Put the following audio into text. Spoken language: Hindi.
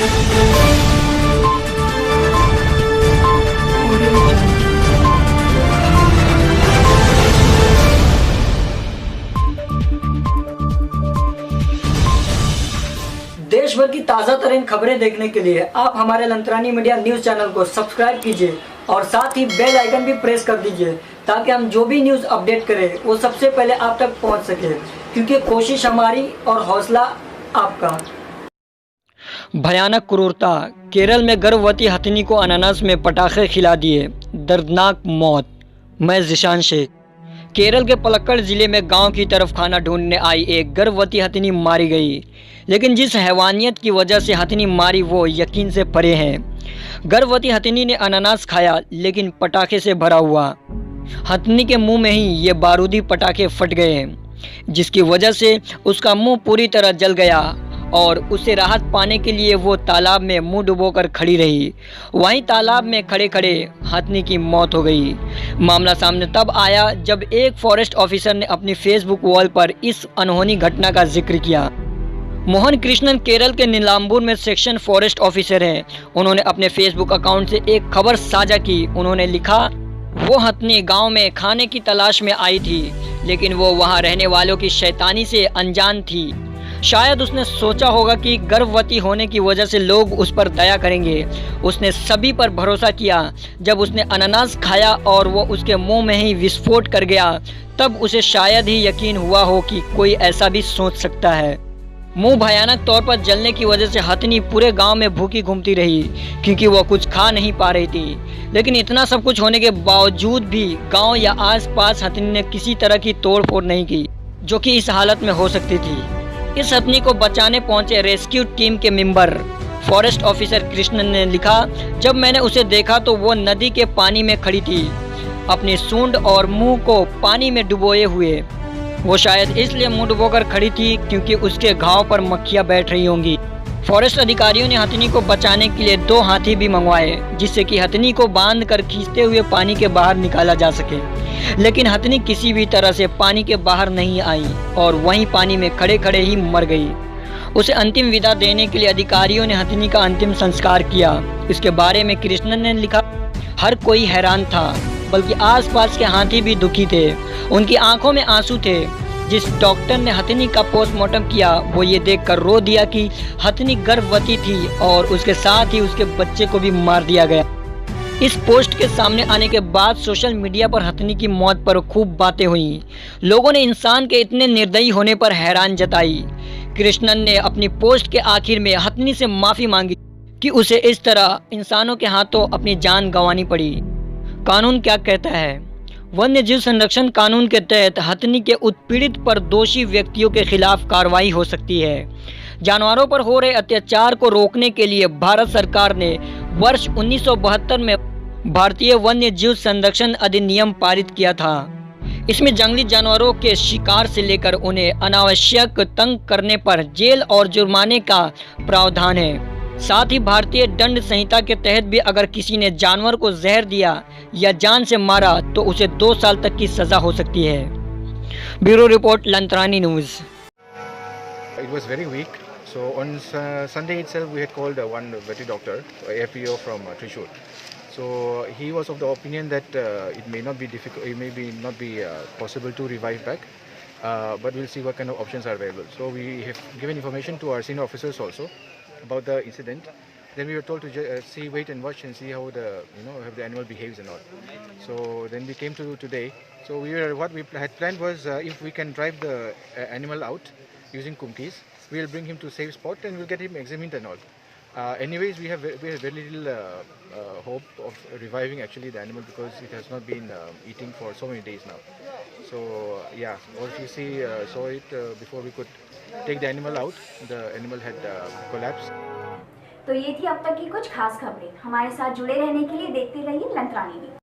देश भर की ताज़ा तरीन खबरें देखने के लिए आप हमारे लंत्रानी मीडिया न्यूज़ चैनल को सब्सक्राइब कीजिए और साथ ही बेल आइकन भी प्रेस कर दीजिए ताकि हम जो भी न्यूज़ अपडेट करें वो सबसे पहले आप तक पहुंच सके, क्योंकि कोशिश हमारी और हौसला आपका। भयानक क्रूरता, केरल में गर्भवती हथिनी को अनानास में पटाखे खिला दिए, दर्दनाक मौत। मैं जिशान शेख। केरल के पलक्कड़ जिले में गांव की तरफ खाना ढूंढने आई एक गर्भवती हथिनी मारी गई, लेकिन जिस हैवानियत की वजह से हथिनी मारी वो यकीन से परे है। गर्भवती हथिनी ने अनानास खाया लेकिन पटाखे से भरा हुआ। हथिनी के मुंह में ही ये बारूदी पटाखे फट गए, जिसकी वजह से उसका मुंह पूरी तरह जल गया और उसे राहत पाने के लिए वो तालाब में मुंह डुबोकर खड़ी रही। वहीं तालाब में खड़े खड़े हथिनी की मौत हो गई। मामला सामने तब आया जब एक फॉरेस्ट ऑफिसर ने अपनी फेसबुक वॉल पर इस अनहोनी घटना का जिक्र किया। मोहन कृष्णन केरल के नीलांबूर में सेक्शन फॉरेस्ट ऑफिसर हैं। उन्होंने अपने फेसबुक अकाउंट से एक खबर साझा की। उन्होंने लिखा, वो हथिनी गांव में खाने की तलाश में आई थी, लेकिन वो वहां रहने वालों की शैतानी से अनजान थी। शायद उसने सोचा होगा कि गर्भवती होने की वजह से लोग उस पर दया करेंगे। उसने सभी पर भरोसा किया। जब उसने अनानास खाया और वो उसके मुंह में ही विस्फोट कर गया, तब उसे शायद ही यकीन हुआ हो कि कोई ऐसा भी सोच सकता है। मुंह भयानक तौर पर जलने की वजह से हथिनी पूरे गांव में भूखी घूमती रही, क्योंकि वो कुछ खा नहीं पा रही थी। लेकिन इतना सब कुछ होने के बावजूद भी गांव या आसपास हथिनी ने किसी तरह की तोड़फोड़ नहीं की, जो कि इस हालत में हो सकती थी। इस हथिनी को बचाने पहुंचे रेस्क्यू टीम के मेंबर फॉरेस्ट ऑफिसर कृष्णन ने लिखा, जब मैंने उसे देखा तो वो नदी के पानी में खड़ी थी, अपनी सूंड और मुंह को पानी में डुबोए हुए। वो शायद इसलिए मुंह डुबोकर खड़ी थी क्योंकि उसके घाव पर मक्खियां बैठ रही होंगी। फॉरेस्ट अधिकारियों ने हथिनी को बचाने के लिए 2 हाथी भी मंगवाए, जिससे कि हथिनी को बांध कर खींचते हुए पानी के बाहर निकाला जा सके। लेकिन हथिनी किसी भी तरह से पानी के बाहर नहीं आई और वहीं पानी में खड़े खड़े ही मर गई। उसे अंतिम विदा देने के लिए अधिकारियों ने हथिनी का अंतिम संस्कार किया। इसके बारे में कृष्णन ने लिखा, हर कोई हैरान था, बल्कि आसपास के हाथी भी दुखी थे। उनकी आंखों में आंसू थे। जिस डॉक्टर ने हथिनी का पोस्टमार्टम किया वो ये देखकर रो दिया कि हथिनी गर्भवती थी और उसके साथ ही उसके बच्चे को भी मार दिया गया। इस पोस्ट के सामने आने के बाद सोशल मीडिया पर हथिनी की मौत पर खूब बातें हुई। लोगों ने इंसान के इतने निर्दयी होने पर हैरान जताई। कृष्णन ने अपनी पोस्ट के आखिर में हथिनी से माफ़ी मांगी कि उसे इस तरह इंसानों के हाथों अपनी जान गंवानी पड़ी। कानून क्या कहता है? वन्य जीव संरक्षण कानून के तहत हथिनी के उत्पीड़ित पर दोषी व्यक्तियों के खिलाफ कार्रवाई हो सकती है। जानवरों पर हो रहे अत्याचार को रोकने के लिए भारत सरकार ने वर्ष 1972 में भारतीय वन्य जीव संरक्षण अधिनियम पारित किया था। इसमें जंगली जानवरों के शिकार से लेकर उन्हें अनावश्यक तंग करने पर जेल और जुर्माने का प्रावधान है। साथ ही भारतीय दंड संहिता के तहत भी अगर किसी ने जानवर को जहर दिया या जान से मारा तो उसे 2 साल तक की सजा हो सकती है। ब्यूरो रिपोर्ट, लंत्रानी news. It was very weak. So on Sunday itself, we had called one veterinary doctor, APO from Trishur. So he was of the opinion that it may not be difficult, it may not be possible to revive back, but we'll see what kind of options are available. So we have given information to our senior officers also about the incident. Then we were told to see, wait and watch and see how how the animal behaves and all. So then we came to today. So what we had planned was if we can drive the animal out using kumkis, we'll bring him to safe spot and we'll get him examined and all. Anyways, we have very little hope of reviving actually the animal because it has not been eating for so many days now. So yeah, what you see saw it before we could take the animal out. The animal had collapsed. तो ये थी अब तक की कुछ खास खबरें। हमारे साथ जुड़े रहने के लिए देखते रहिए लंत्रानी न्यूज़।